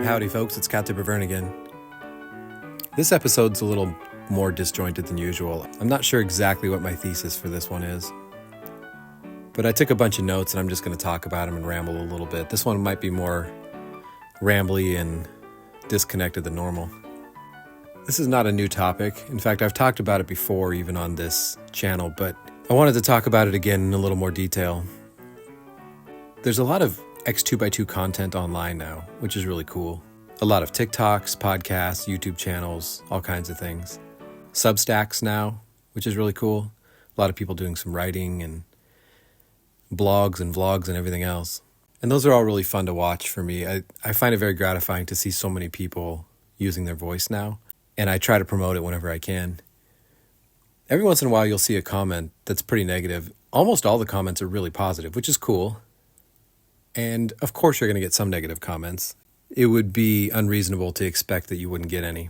Howdy folks, it's CowTipper Vern again. This episode's a little more disjointed than usual. I'm not sure exactly what my thesis for this one is, but I took a bunch of notes and I'm just going to talk about them and ramble a little bit. This one might be more rambly and disconnected than normal. This is not a new topic. In fact, I've talked about it before, even on this channel, but I wanted to talk about it again in a little more detail. There's a lot of X2x2 content online now, which is really cool. A lot of TikToks, podcasts, YouTube channels, all kinds of things. Substacks now, which is really cool. A lot of people doing some writing and blogs and vlogs and everything else. And those are all really fun to watch for me. I find it very gratifying to see so many people using their voice now, and I try to promote it whenever I can. Every once in a while you'll see a comment that's pretty negative. Almost all the comments are really positive, which is cool. And of course you're going to get some negative comments. It would be unreasonable to expect that you wouldn't get any.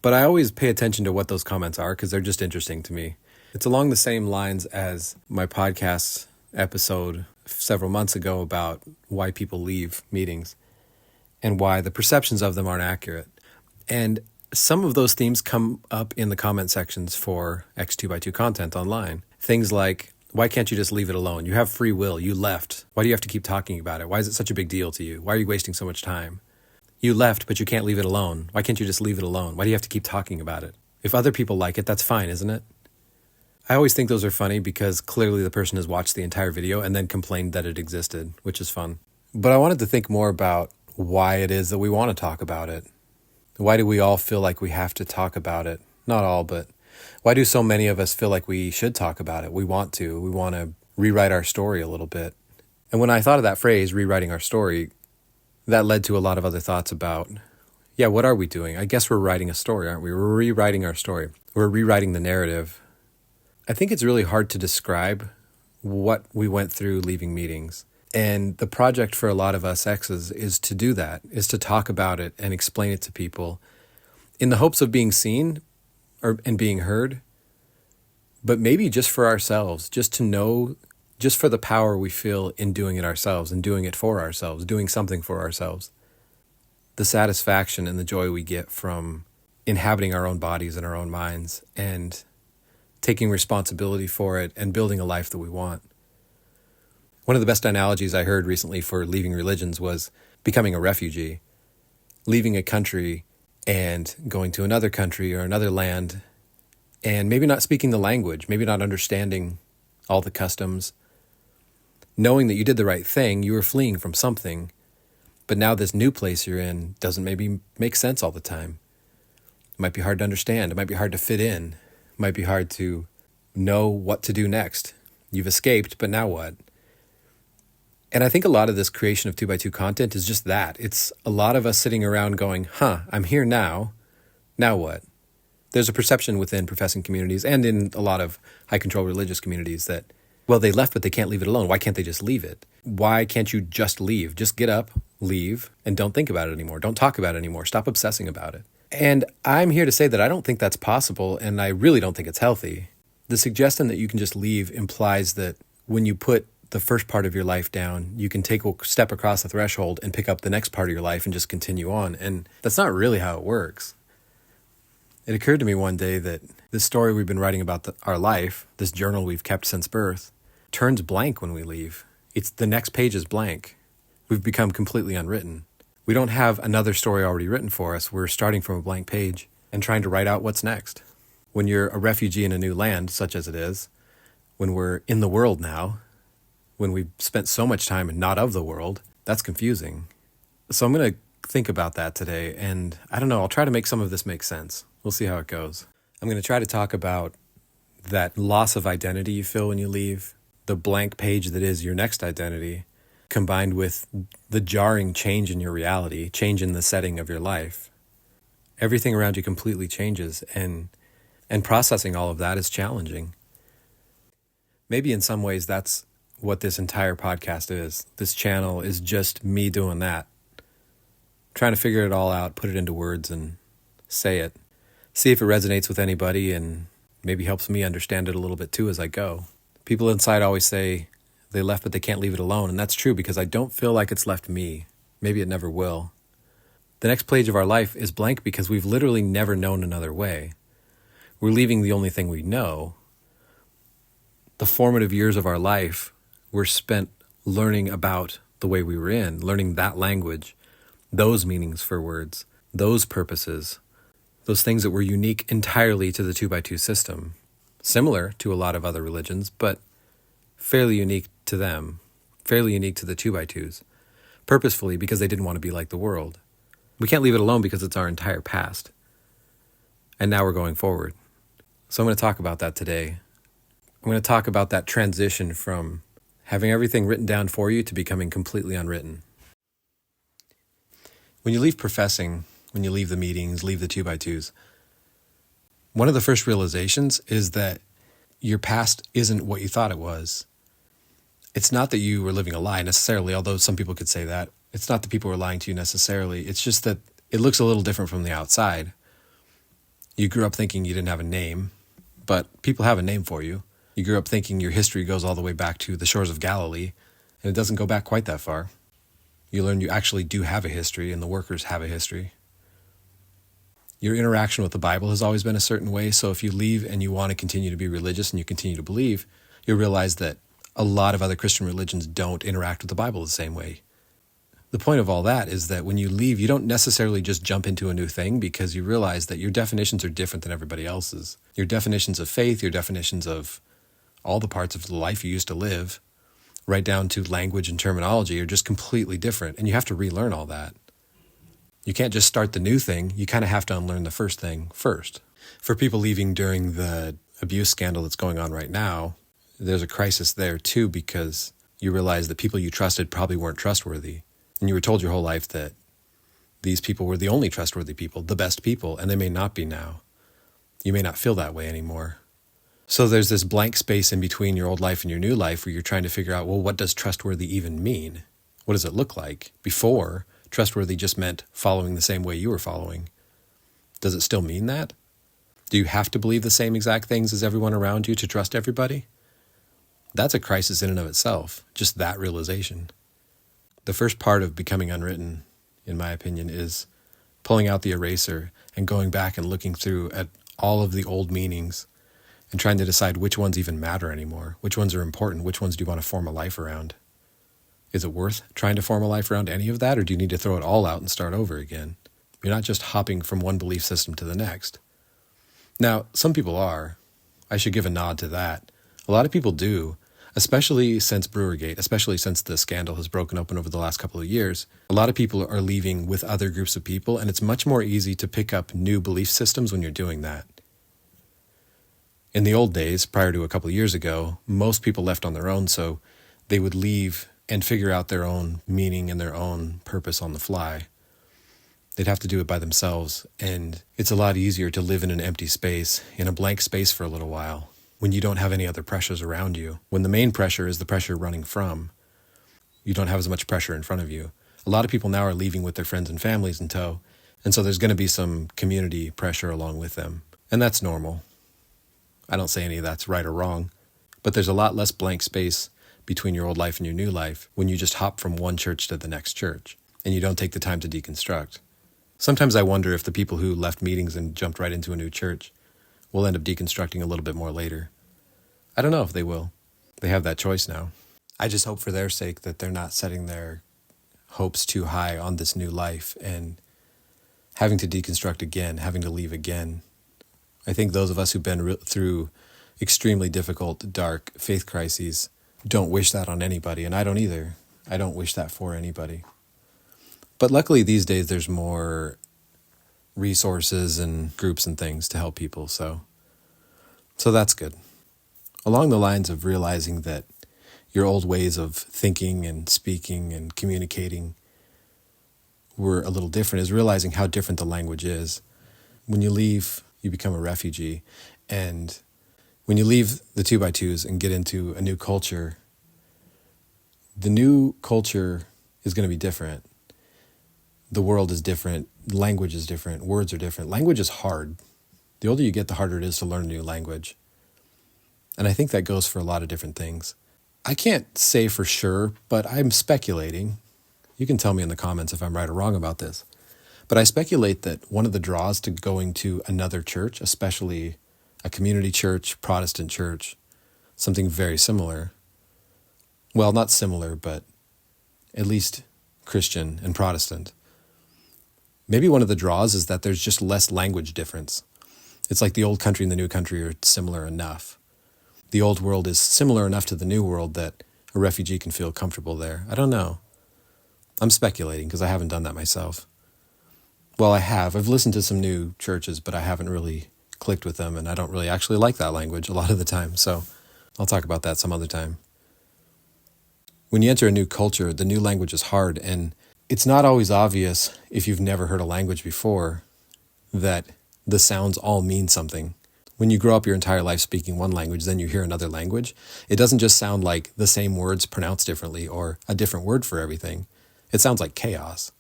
But I always pay attention to what those comments are because they're just interesting to me. It's along the same lines as my podcast episode several months ago about why people leave meetings and why the perceptions of them aren't accurate. And some of those themes come up in the comment sections for X2x2 content online. Things like, why can't you just leave it alone? You have free will. You left. Why do you have to keep talking about it? Why is it such a big deal to you? Why are you wasting so much time? You left, but you can't leave it alone. Why can't you just leave it alone? Why do you have to keep talking about it? If other people like it, that's fine, isn't it? I always think those are funny because clearly the person has watched the entire video and then complained that it existed, which is fun. But I wanted to think more about why it is that we want to talk about it. Why do we all feel like we have to talk about it? Not all, but why do so many of us feel like we should talk about it? We want to rewrite our story a little bit. And when I thought of that phrase, rewriting our story, that led to a lot of other thoughts about, what are we doing? I guess we're writing a story, aren't we? We're rewriting our story. We're rewriting the narrative. I think it's really hard to describe what we went through leaving meetings. And the project for a lot of us X's is to do that, is to talk about it and explain it to people in the hopes of being seen and being heard, but maybe just for ourselves, just to know, just for the power we feel in doing it ourselves and doing it for ourselves, doing something for ourselves. The satisfaction and the joy we get from inhabiting our own bodies and our own minds and taking responsibility for it and building a life that we want. One of the best analogies I heard recently for leaving religions was becoming a refugee, leaving a country and going to another country or another land and maybe not speaking the language, maybe not understanding all the customs, knowing that you did the right thing, you were fleeing from something, but now this new place you're in doesn't maybe make sense all the time. It might be hard to understand. It might be hard to fit in. It might be hard to know what to do next. You've escaped, but now what? And I think a lot of this creation of 2x2 content is just that. It's a lot of us sitting around going, I'm here now. Now what? There's a perception within professing communities and in a lot of high-control religious communities that, they left, but they can't leave it alone. Why can't they just leave it? Why can't you just leave? Just get up, leave, and don't think about it anymore. Don't talk about it anymore. Stop obsessing about it. And I'm here to say that I don't think that's possible, and I really don't think it's healthy. The suggestion that you can just leave implies that when you put the first part of your life down, you can take a step across the threshold and pick up the next part of your life and just continue on. And that's not really how it works. It occurred to me one day that this story we've been writing about our life, this journal we've kept since birth, turns blank when we leave. The next page is blank. We've become completely unwritten. We don't have another story already written for us. We're starting from a blank page and trying to write out what's next. When you're a refugee in a new land, such as it is, when we're in the world now, when we've spent so much time and not of the world, that's confusing. So I'm going to think about that today, and I don't know, I'll try to make some of this make sense. We'll see how it goes. I'm going to try to talk about that loss of identity you feel when you leave, the blank page that is your next identity, combined with the jarring change in your reality, change in the setting of your life. Everything around you completely changes, and processing all of that is challenging. Maybe in some ways that's what this entire podcast is. This channel is just me doing that. Trying to figure it all out, put it into words and say it. See if it resonates with anybody and maybe helps me understand it a little bit too as I go. People inside always say they left but they can't leave it alone, and that's true because I don't feel like it's left me. Maybe it never will. The next page of our life is blank because we've literally never known another way. We're leaving the only thing we know. The formative years of our life were spent learning about the way we were in, learning that language, those meanings for words, those purposes, those things that were unique entirely to the 2x2 system, similar to a lot of other religions, but fairly unique to them, fairly unique to the 2x2s, purposefully because they didn't want to be like the world. We can't leave it alone because it's our entire past. And now we're going forward. So I'm going to talk about that today. I'm going to talk about that transition from having everything written down for you to becoming completely unwritten. When you leave professing, when you leave the meetings, leave the 2x2s, one of the first realizations is that your past isn't what you thought it was. It's not that you were living a lie necessarily, although some people could say that. It's not that people were lying to you necessarily. It's just that it looks a little different from the outside. You grew up thinking you didn't have a name, but people have a name for you. You grew up thinking your history goes all the way back to the shores of Galilee, and it doesn't go back quite that far. You learn you actually do have a history, and the workers have a history. Your interaction with the Bible has always been a certain way, so if you leave and you want to continue to be religious and you continue to believe, you'll realize that a lot of other Christian religions don't interact with the Bible the same way. The point of all that is that when you leave, you don't necessarily just jump into a new thing because you realize that your definitions are different than everybody else's. Your definitions of faith, your definitions of all the parts of the life you used to live, right down to language and terminology, are just completely different, and you have to relearn all that. You can't just start the new thing. You kind of have to unlearn the first thing first. For people leaving during the abuse scandal that's going on right now, there's a crisis there too because you realize that people you trusted probably weren't trustworthy. And you were told your whole life that these people were the only trustworthy people, the best people, and they may not be now. You may not feel that way anymore. So there's this blank space in between your old life and your new life where you're trying to figure out, well, what does trustworthy even mean? What does it look like? Before, trustworthy just meant following the same way you were following. Does it still mean that? Do you have to believe the same exact things as everyone around you to trust everybody? That's a crisis in and of itself, just that realization. The first part of becoming unwritten, in my opinion, is pulling out the eraser and going back and looking through at all of the old meanings and trying to decide which ones even matter anymore, which ones are important, which ones do you want to form a life around. Is it worth trying to form a life around any of that, or do you need to throw it all out and start over again? You're not just hopping from one belief system to the next. Now, some people are. I should give a nod to that. A lot of people do, especially since Brewergate, especially since the scandal has broken open over the last couple of years. A lot of people are leaving with other groups of people, and it's much more easy to pick up new belief systems when you're doing that. In the old days, prior to a couple of years ago, most people left on their own, so they would leave and figure out their own meaning and their own purpose on the fly. They'd have to do it by themselves, and it's a lot easier to live in an empty space, in a blank space for a little while, when you don't have any other pressures around you. When the main pressure is the pressure running from, you don't have as much pressure in front of you. A lot of people now are leaving with their friends and families in tow, and so there's going to be some community pressure along with them, and that's normal. I don't say any of that's right or wrong, but there's a lot less blank space between your old life and your new life when you just hop from one church to the next church, and you don't take the time to deconstruct. Sometimes I wonder if the people who left meetings and jumped right into a new church will end up deconstructing a little bit more later. I don't know if they will. They have that choice now. I just hope for their sake that they're not setting their hopes too high on this new life and having to deconstruct again, having to leave again. I think those of us who've been through extremely difficult, dark faith crises don't wish that on anybody, and I don't either. I don't wish that for anybody. But luckily these days there's more resources and groups and things to help people, so that's good. Along the lines of realizing that your old ways of thinking and speaking and communicating were a little different is realizing how different the language is. When you leave, you become a refugee, and when you leave the 2x2s and get into a new culture, the new culture is going to be different. The world is different, language is different, words are different. Language is hard. The older you get, the harder it is to learn a new language. And I think that goes for a lot of different things. I can't say for sure, but I'm speculating. You can tell me in the comments if I'm right or wrong about this. But I speculate that one of the draws to going to another church, especially a community church, Protestant church, something very similar, well, not similar, but at least Christian and Protestant, maybe one of the draws is that there's just less language difference. It's like the old country and the new country are similar enough. The old world is similar enough to the new world that a refugee can feel comfortable there. I don't know. I'm speculating because I haven't done that myself. Well, I have. I've listened to some new churches, but I haven't really clicked with them, and I don't really actually like that language a lot of the time, so I'll talk about that some other time. When you enter a new culture, the new language is hard, and it's not always obvious if you've never heard a language before that the sounds all mean something. When you grow up your entire life speaking one language, then you hear another language, it doesn't just sound like the same words pronounced differently or a different word for everything. It sounds like chaos.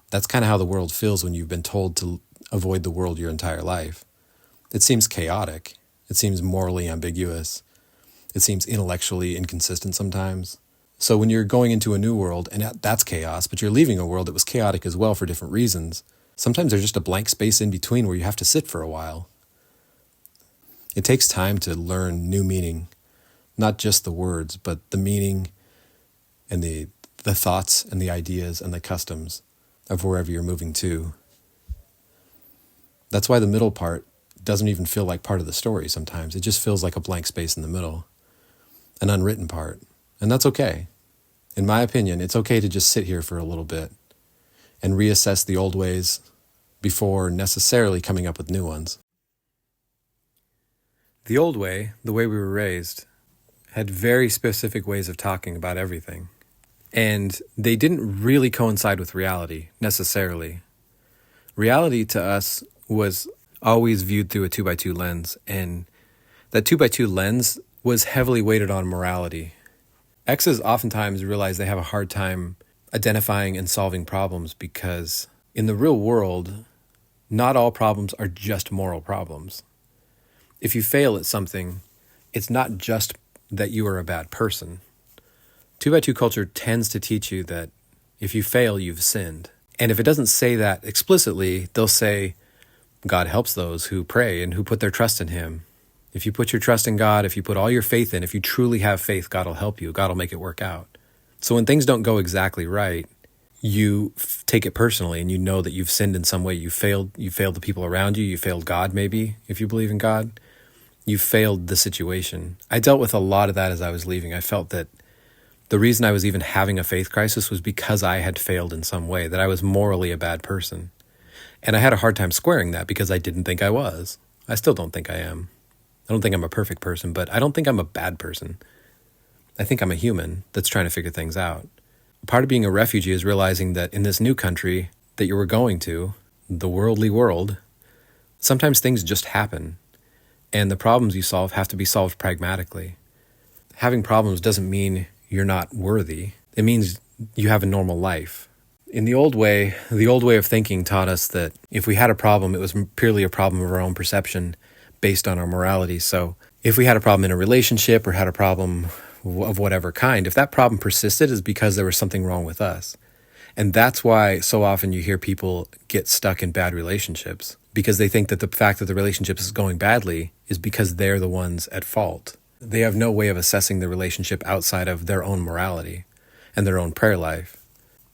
That's kind of how the world feels when you've been told to avoid the world your entire life. It seems chaotic. It seems morally ambiguous. It seems intellectually inconsistent sometimes. So when you're going into a new world, and that's chaos, but you're leaving a world that was chaotic as well for different reasons, sometimes there's just a blank space in between where you have to sit for a while. It takes time to learn new meaning, not just the words, but the meaning and the thoughts and the ideas and the customs of wherever you're moving to. That's why the middle part doesn't even feel like part of the story sometimes. It just feels like a blank space in the middle, an unwritten part. And that's okay. In my opinion, it's okay to just sit here for a little bit and reassess the old ways before necessarily coming up with new ones. The old way, the way we were raised, had very specific ways of talking about everything. And they didn't really coincide with reality, necessarily. Reality to us was always viewed through a 2x2 lens, and that 2x2 lens was heavily weighted on morality. X's oftentimes realize they have a hard time identifying and solving problems because in the real world, not all problems are just moral problems. If you fail at something, it's not just that you are a bad person. 2x2 culture tends to teach you that if you fail, you've sinned. And if it doesn't say that explicitly, they'll say, God helps those who pray and who put their trust in him. If you put your trust in God, if you put all your faith in, if you truly have faith, God will help you. God will make it work out. So when things don't go exactly right, you take it personally and you know that you've sinned in some way. You failed the people around you. You failed God, maybe, if you believe in God. You failed the situation. I dealt with a lot of that as I was leaving. I felt that the reason I was even having a faith crisis was because I had failed in some way, that I was morally a bad person. And I had a hard time squaring that because I didn't think I was. I still don't think I am. I don't think I'm a perfect person, but I don't think I'm a bad person. I think I'm a human that's trying to figure things out. Part of being a refugee is realizing that in this new country that you were going to, the worldly world, sometimes things just happen. And the problems you solve have to be solved pragmatically. Having problems doesn't mean you're not worthy. It means you have a normal life. In the old way of thinking taught us that if we had a problem, it was purely a problem of our own perception based on our morality. So if we had a problem in a relationship or had a problem of whatever kind, if that problem persisted, it's because there was something wrong with us. And that's why so often you hear people get stuck in bad relationships, because they think that the fact that the relationship is going badly is because they're the ones at fault. They have no way of assessing the relationship outside of their own morality and their own prayer life.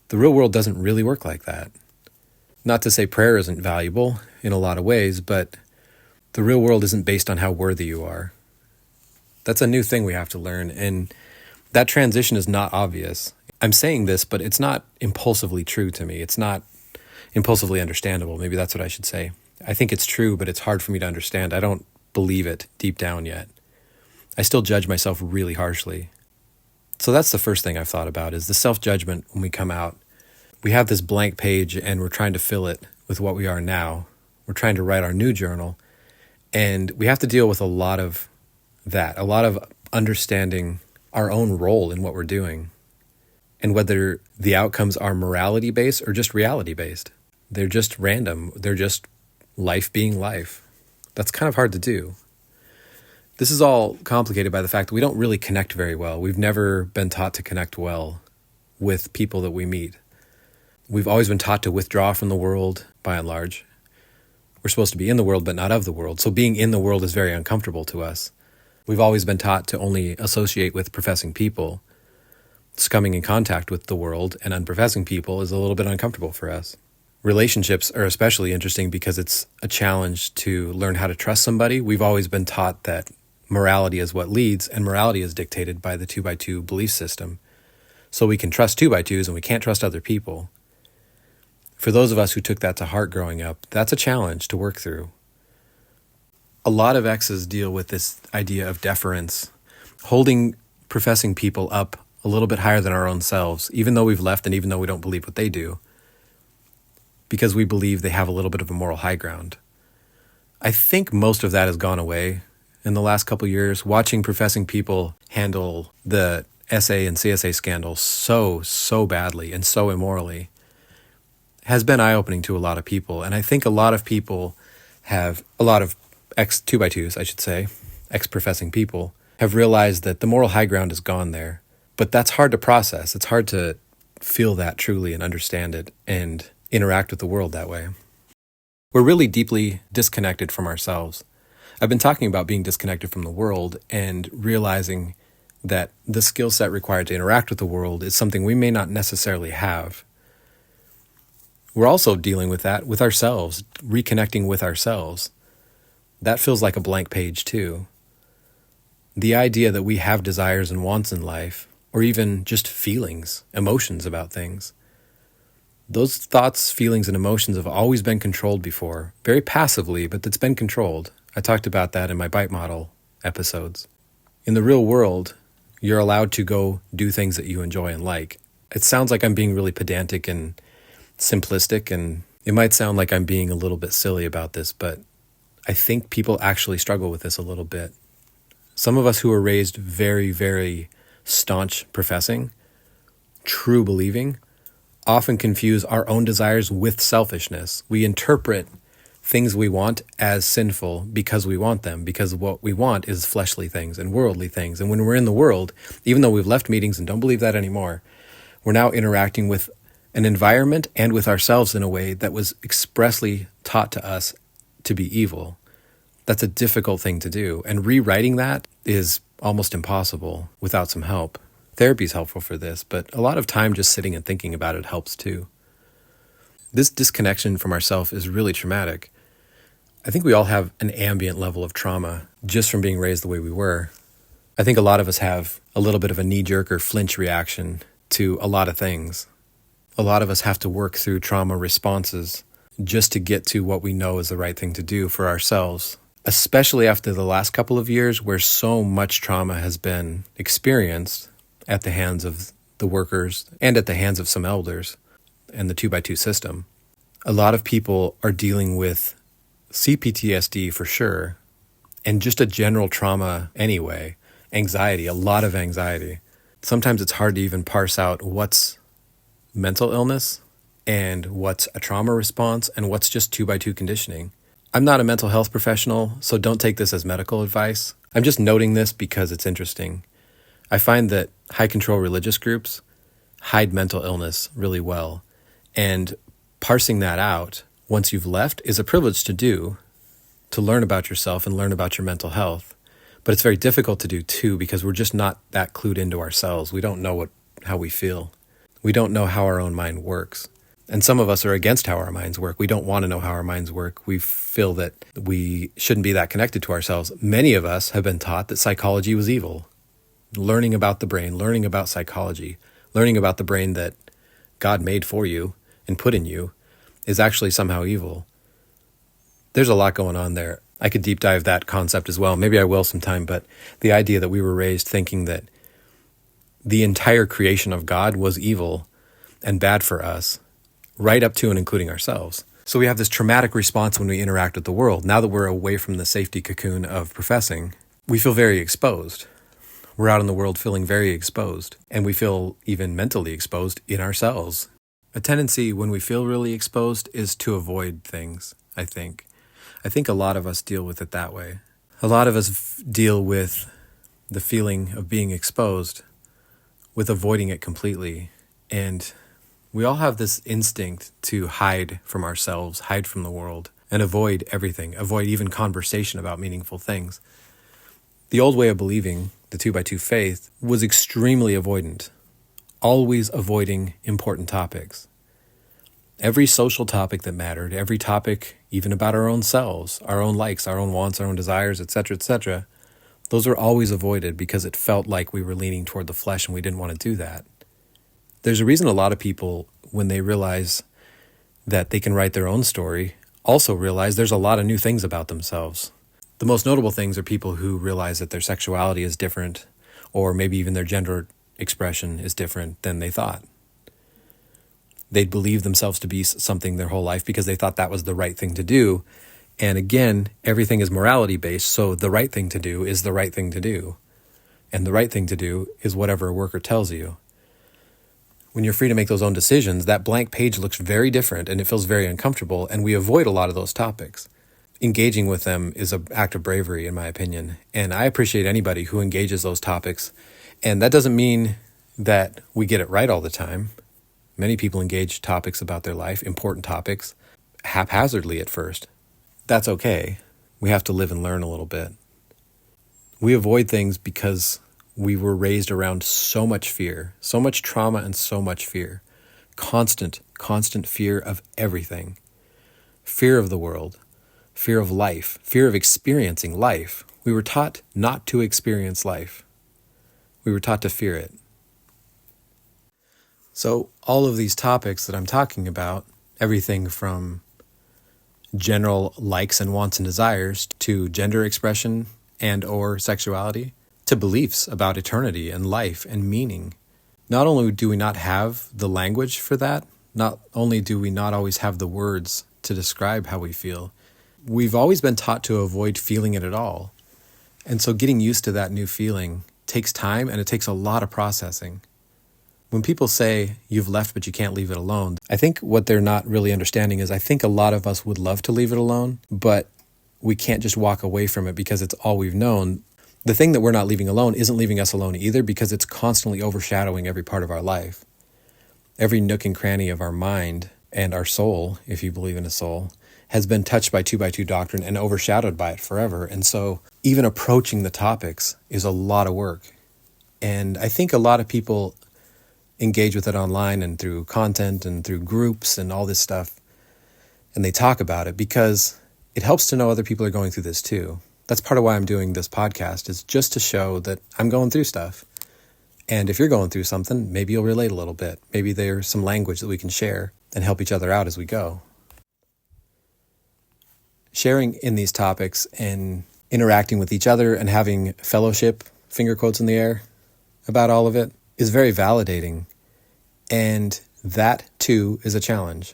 The real world doesn't really work like that. Not to say prayer isn't valuable in a lot of ways, but the real world isn't based on how worthy you are. That's a new thing we have to learn, and that transition is not obvious. I'm saying this, but it's not impulsively true to me. It's not impulsively understandable. Maybe that's what I should say. I think it's true, but it's hard for me to understand. I don't believe it deep down yet. I still judge myself really harshly. So that's the first thing I've thought about, is the self-judgment when we come out. We have this blank page and we're trying to fill it with what we are now. We're trying to write our new journal, and we have to deal with a lot of that, a lot of understanding our own role in what we're doing, and whether the outcomes are morality-based or just reality-based. They're just random. They're just life being life. That's kind of hard to do. This is all complicated by the fact that we don't really connect very well. We've never been taught to connect well with people that we meet. We've always been taught to withdraw from the world, by and large. We're supposed to be in the world, but not of the world. So being in the world is very uncomfortable to us. We've always been taught to only associate with professing people. So coming in contact with the world and unprofessing people is a little bit uncomfortable for us. Relationships are especially interesting because it's a challenge to learn how to trust somebody. We've always been taught that morality is what leads, and morality is dictated by the 2x2 belief system. So we can trust 2x2s and we can't trust other people. For those of us who took that to heart growing up, that's a challenge to work through. A lot of X's deal with this idea of deference, holding professing people up a little bit higher than our own selves, even though we've left and even though we don't believe what they do, because we believe they have a little bit of a moral high ground. I think most of that has gone away in the last couple of years. Watching professing people handle the SA and CSA scandals so badly and so immorally has been eye-opening to a lot of people. And I think a lot of people have, a lot of ex-2x2s, I should say, ex-professing people, have realized that the moral high ground is gone there. But that's hard to process. It's hard to feel that truly and understand it and interact with the world that way. We're really deeply disconnected from ourselves. I've been talking about being disconnected from the world and realizing that the skill set required to interact with the world is something we may not necessarily have. We're also dealing with that with ourselves, reconnecting with ourselves. That feels like a blank page too. The idea that we have desires and wants in life, or even just feelings, emotions about things. Those thoughts, feelings, and emotions have always been controlled before, very passively, but it's been controlled. I talked about that in my bite model episodes. In the real world, you're allowed to go do things that you enjoy and like. It sounds like I'm being really pedantic and simplistic, and it might sound like I'm being a little bit silly about this, but I think people actually struggle with this a little bit. Some of us who are raised very, very staunch professing, true believing, often confuse our own desires with selfishness. We interpret things we want as sinful because we want them, because what we want is fleshly things and worldly things. And when we're in the world, even though we've left meetings and don't believe that anymore, we're now interacting with an environment and with ourselves in a way that was expressly taught to us to be evil. That's a difficult thing to do. And rewriting that is almost impossible without some help. Therapy is helpful for this, but a lot of time just sitting and thinking about it helps too. This disconnection from ourselves is really traumatic. I think we all have an ambient level of trauma just from being raised the way we were. I think a lot of us have a little bit of a knee-jerk or flinch reaction to a lot of things. A lot of us have to work through trauma responses just to get to what we know is the right thing to do for ourselves, especially after the last couple of years where so much trauma has been experienced at the hands of the workers and at the hands of some elders and the 2x2 system. A lot of people are dealing with CPTSD for sure, and just a general trauma anyway, anxiety, a lot of anxiety. Sometimes it's hard to even parse out what's mental illness and what's a trauma response and what's just 2x2 conditioning. I'm not a mental health professional, so don't take this as medical advice. I'm just noting this because it's interesting. I find that high control religious groups hide mental illness really well, and parsing that out once you've left is a privilege to do, to learn about yourself and learn about your mental health. But it's very difficult to do too because we're just not that clued into ourselves. We don't know how we feel. We don't know how our own mind works. And some of us are against how our minds work. We don't want to know how our minds work. We feel that we shouldn't be that connected to ourselves. Many of us have been taught that psychology was evil. Learning about the brain, learning about psychology, learning about the brain that God made for you and put in you is actually somehow evil. There's a lot going on there. I could deep dive that concept as well. Maybe I will sometime, but the idea that we were raised thinking that the entire creation of God was evil and bad for us, right up to and including ourselves. So we have this traumatic response when we interact with the world. Now that we're away from the safety cocoon of professing, we feel very exposed. We're out in the world feeling very exposed, and we feel even mentally exposed in ourselves. A tendency when we feel really exposed is to avoid things, I think. I think a lot of us deal with it that way. A lot of us deal with the feeling of being exposed with avoiding it completely. And We all have this instinct to hide from ourselves, hide from the world, and avoid everything, avoid even conversation about meaningful things. The old way of believing, the 2x2 faith, was extremely avoidant, always avoiding important topics. Every social topic that mattered, every topic even about our own selves, our own likes, our own wants, our own desires, etc., those were always avoided because it felt like we were leaning toward the flesh and we didn't want to do that. There's a reason a lot of people, when they realize that they can write their own story, also realize there's a lot of new things about themselves. The most notable things are people who realize that their sexuality is different, or maybe even their gender expression is different than they thought. They'd believe themselves to be something their whole life because they thought that was the right thing to do. And again, everything is morality based, so the right thing to do is the right thing to do. And the right thing to do is whatever a worker tells you. When you're free to make those own decisions, that blank page looks very different and it feels very uncomfortable, and we avoid a lot of those topics. Engaging with them is an act of bravery, in my opinion, and I appreciate anybody who engages those topics. And that doesn't mean that we get it right all the time. Many people engage topics about their life, important topics, haphazardly at first. That's okay. We have to live and learn a little bit. We avoid things because we were raised around so much fear, so much trauma and so much fear. Constant fear of everything. Fear of the world, fear of life, fear of experiencing life. We were taught not to experience life. We were taught to fear it. So all of these topics that I'm talking about, everything from general likes and wants and desires to gender expression and or sexuality, to beliefs about eternity and life and meaning. Not only do we not have the language for that, not only do we not always have the words to describe how we feel, we've always been taught to avoid feeling it at all. And so getting used to that new feeling takes time and it takes a lot of processing. When people say you've left but you can't leave it alone, I think what they're not really understanding is I think a lot of us would love to leave it alone, but we can't just walk away from it because it's all we've known. The thing that we're not leaving alone isn't leaving us alone either, because it's constantly overshadowing every part of our life. Every nook and cranny of our mind and our soul, if you believe in a soul, has been touched by 2x2 doctrine and overshadowed by it forever. And so even approaching the topics is a lot of work. And I think a lot of people engage with it online and through content and through groups and all this stuff, and they talk about it because it helps to know other people are going through this too. That's part of why I'm doing this podcast, is just to show that I'm going through stuff. And if you're going through something, maybe you'll relate a little bit. Maybe there's some language that we can share and help each other out as we go. Sharing in these topics and interacting with each other and having fellowship, finger quotes in the air, about all of it is very validating. And that too is a challenge.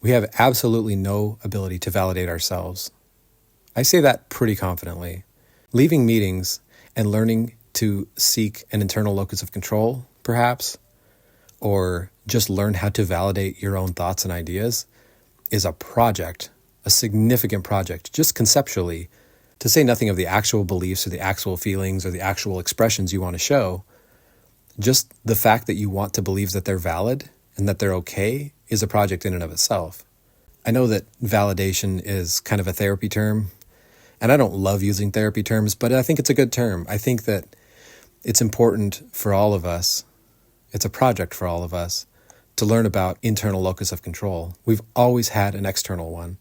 We have absolutely no ability to validate ourselves. I say that pretty confidently. Leaving meetings and learning to seek an internal locus of control, perhaps, or just learn how to validate your own thoughts and ideas is a project, a significant project, just conceptually, to say nothing of the actual beliefs or the actual feelings or the actual expressions you want to show. Just the fact that you want to believe that they're valid and that they're okay is a project in and of itself. I know that validation is kind of a therapy term, and I don't love using therapy terms, but I think it's a good term. I think that it's important for all of us, it's a project for all of us, to learn about internal locus of control. We've always had an external one.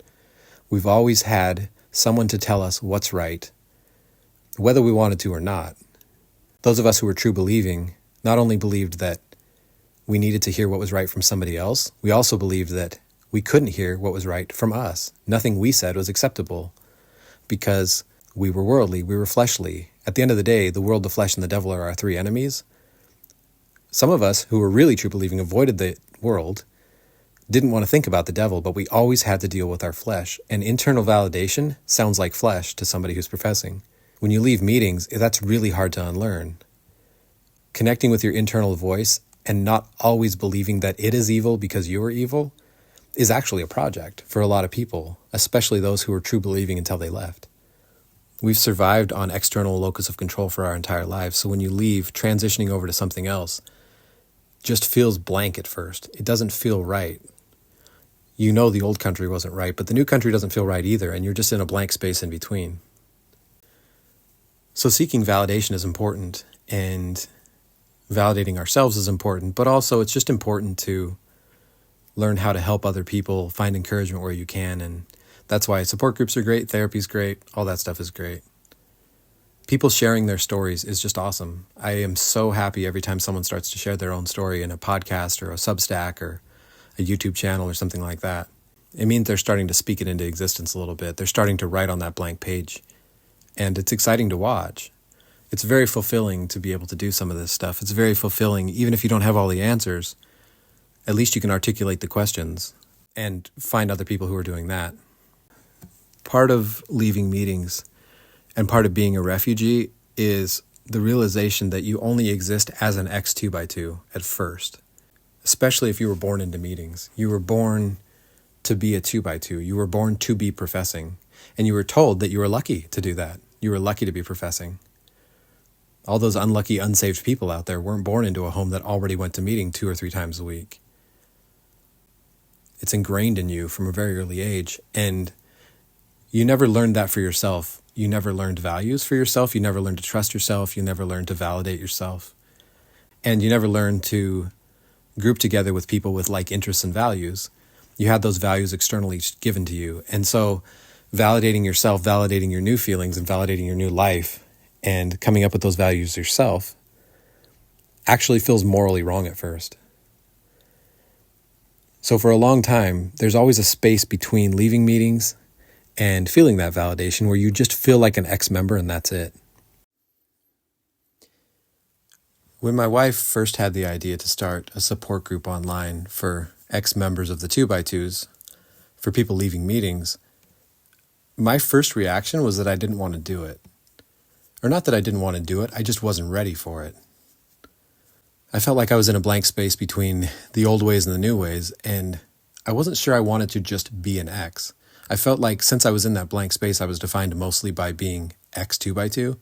We've always had someone to tell us what's right, whether we wanted to or not. Those of us who were true believing not only believed that we needed to hear what was right from somebody else, we also believed that we couldn't hear what was right from us. Nothing we said was acceptable because we were worldly, we were fleshly. At the end of the day, the world, the flesh, and the devil are our three enemies. Some of us who were really true believing avoided the world, didn't want to think about the devil, but we always had to deal with our flesh. And internal validation sounds like flesh to somebody who's professing. When you leave meetings, that's really hard to unlearn. Connecting with your internal voice and not always believing that it is evil because you are evil is actually a project for a lot of people, especially those who were true believing until they left. We've survived on external locus of control for our entire lives, so when you leave, transitioning over to something else just feels blank at first. It doesn't feel right. You know the old country wasn't right, but the new country doesn't feel right either, and you're just in a blank space in between. So seeking validation is important, and validating ourselves is important, but also it's just important to learn how to help other people find encouragement where you can, and that's why support groups are great, therapy's great, all that stuff is great. People sharing their stories is just awesome. I am so happy every time someone starts to share their own story in a podcast or a Substack or a YouTube channel or something like that. It means they're starting to speak it into existence a little bit. They're starting to write on that blank page. And it's exciting to watch. It's very fulfilling to be able to do some of this stuff. It's very fulfilling, even if you don't have all the answers, at least you can articulate the questions and find other people who are doing that. Part of leaving meetings and part of being a refugee is the realization that you only exist as an X 2x2 at first, especially if you were born into meetings. You were born to be a 2x2. You were born to be professing. And you were told that you were lucky to do that. You were lucky to be professing. All those unlucky, unsaved people out there weren't born into a home that already went to meeting 2 or 3 times a week. It's ingrained in you from a very early age, and you never learned that for yourself. You never learned values for yourself. You never learned to trust yourself. You never learned to validate yourself. And you never learned to group together with people with like interests and values. You had those values externally given to you. And so validating yourself, validating your new feelings, and validating your new life, and coming up with those values yourself actually feels morally wrong at first. So for a long time, there's always a space between leaving meetings and feeling that validation where you just feel like an ex-member and that's it. When my wife first had the idea to start a support group online for ex-members of the 2x2s, for people leaving meetings, my first reaction was that I didn't want to do it. Or not that I didn't want to do it, I just wasn't ready for it. I felt like I was in a blank space between the old ways and the new ways, and I wasn't sure I wanted to just be an X. I felt like since I was in that blank space, I was defined mostly by being X 2x2,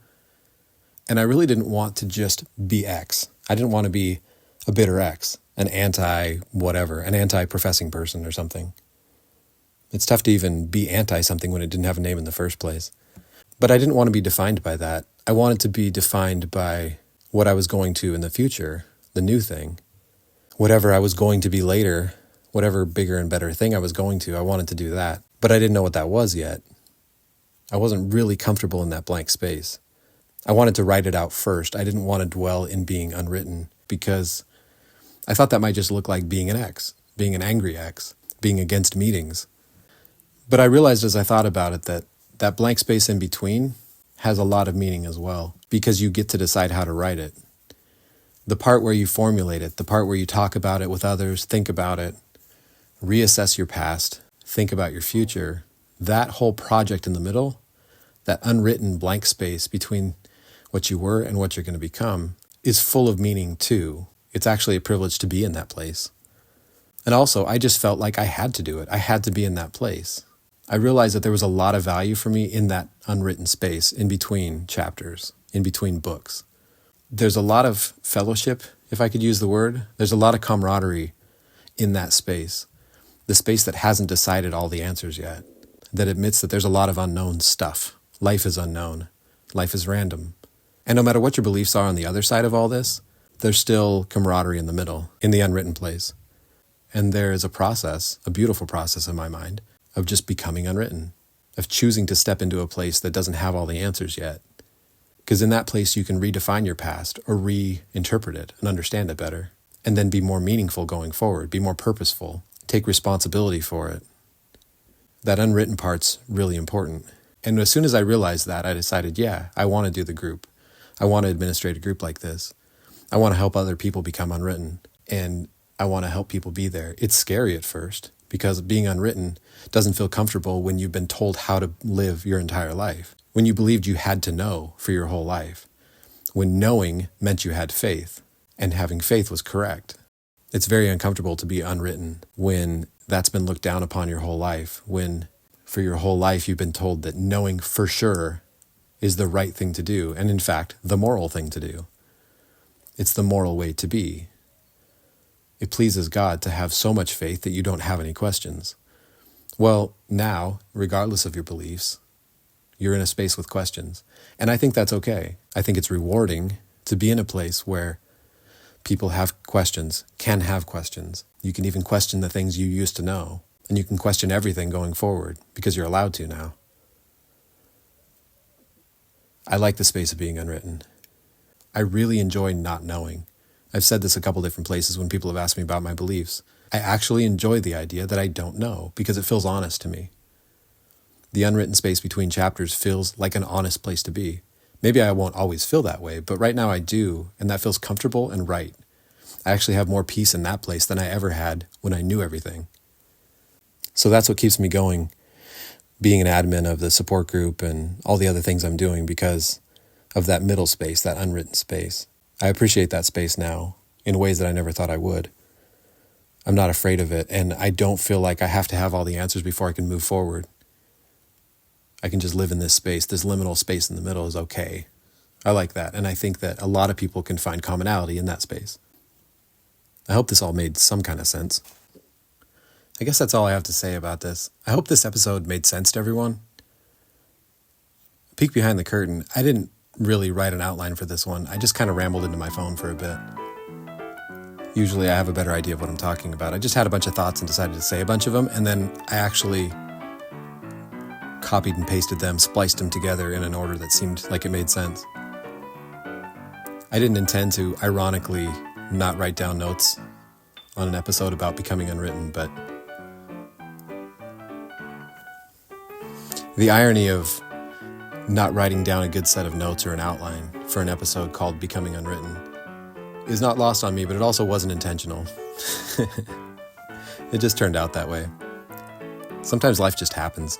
and I really didn't want to just be X. I didn't want to be a bitter X, an anti-whatever, an anti-professing person or something. It's tough to even be anti-something when it didn't have a name in the first place. But I didn't want to be defined by that. I wanted to be defined by what I was going to in the future, the new thing. Whatever I was going to be later, whatever bigger and better thing I was going to, I wanted to do that. But I didn't know what that was yet. I wasn't really comfortable in that blank space. I wanted to write it out first. I didn't want to dwell in being unwritten because I thought that might just look like being an X, being an angry X, being against meetings. But I realized as I thought about it that that blank space in between has a lot of meaning as well, because you get to decide how to write it. The part where you formulate it, the part where you talk about it with others, think about it, reassess your past, think about your future, that whole project in the middle, that unwritten blank space between what you were and what you're going to become, is full of meaning too. It's actually a privilege to be in that place. And also, I just felt like I had to do it. I had to be in that place. I realized that there was a lot of value for me in that unwritten space, in between chapters, in between books. There's a lot of fellowship, if I could use the word. There's a lot of camaraderie in that space. The space that hasn't decided all the answers yet, that admits that there's a lot of unknown stuff. Life is unknown. Life is random. And no matter what your beliefs are on the other side of all this, there's still camaraderie in the middle, in the unwritten place. And there is a process, a beautiful process in my mind, of just becoming unwritten, of choosing to step into a place that doesn't have all the answers yet. Because in that place, you can redefine your past or reinterpret it and understand it better, and then be more meaningful going forward, be more purposeful, take responsibility for it. That unwritten part's really important. And as soon as I realized that, I decided, yeah, I want to do the group. I want to administrate a group like this. I want to help other people become unwritten, and I want to help people be there. It's scary at first, because being unwritten doesn't feel comfortable when you've been told how to live your entire life, when you believed you had to know for your whole life, when knowing meant you had faith, and having faith was correct. It's very uncomfortable to be unwritten when that's been looked down upon your whole life, when for your whole life you've been told that knowing for sure is the right thing to do, and in fact, the moral thing to do. It's the moral way to be. It pleases God to have so much faith that you don't have any questions. Well, now, regardless of your beliefs, you're in a space with questions. And I think that's okay. I think it's rewarding to be in a place where people have questions, can have questions. You can even question the things you used to know. And you can question everything going forward because you're allowed to now. I like the space of being unwritten. I really enjoy not knowing. I've said this a couple different places when people have asked me about my beliefs. I actually enjoy the idea that I don't know because it feels honest to me. The unwritten space between chapters feels like an honest place to be. Maybe I won't always feel that way, but right now I do, and that feels comfortable and right. I actually have more peace in that place than I ever had when I knew everything. So that's what keeps me going, being an admin of the support group and all the other things I'm doing because of that middle space, that unwritten space. I appreciate that space now in ways that I never thought I would. I'm not afraid of it, and I don't feel like I have to have all the answers before I can move forward. I can just live in this space. This liminal space in the middle is okay. I like that, and I think that a lot of people can find commonality in that space. I hope this all made some kind of sense. I guess that's all I have to say about this. I hope this episode made sense to everyone. Peek behind the curtain. I didn't really write an outline for this one. I just kind of rambled into my phone for a bit. Usually I have a better idea of what I'm talking about. I just had a bunch of thoughts and decided to say a bunch of them, and then I actually copied and pasted them, spliced them together in an order that seemed like it made sense. I didn't intend to, ironically, not write down notes on an episode about becoming unwritten, but the irony of not writing down a good set of notes or an outline for an episode called Becoming Unwritten is not lost on me, but it also wasn't intentional. It just turned out that way. Sometimes life just happens.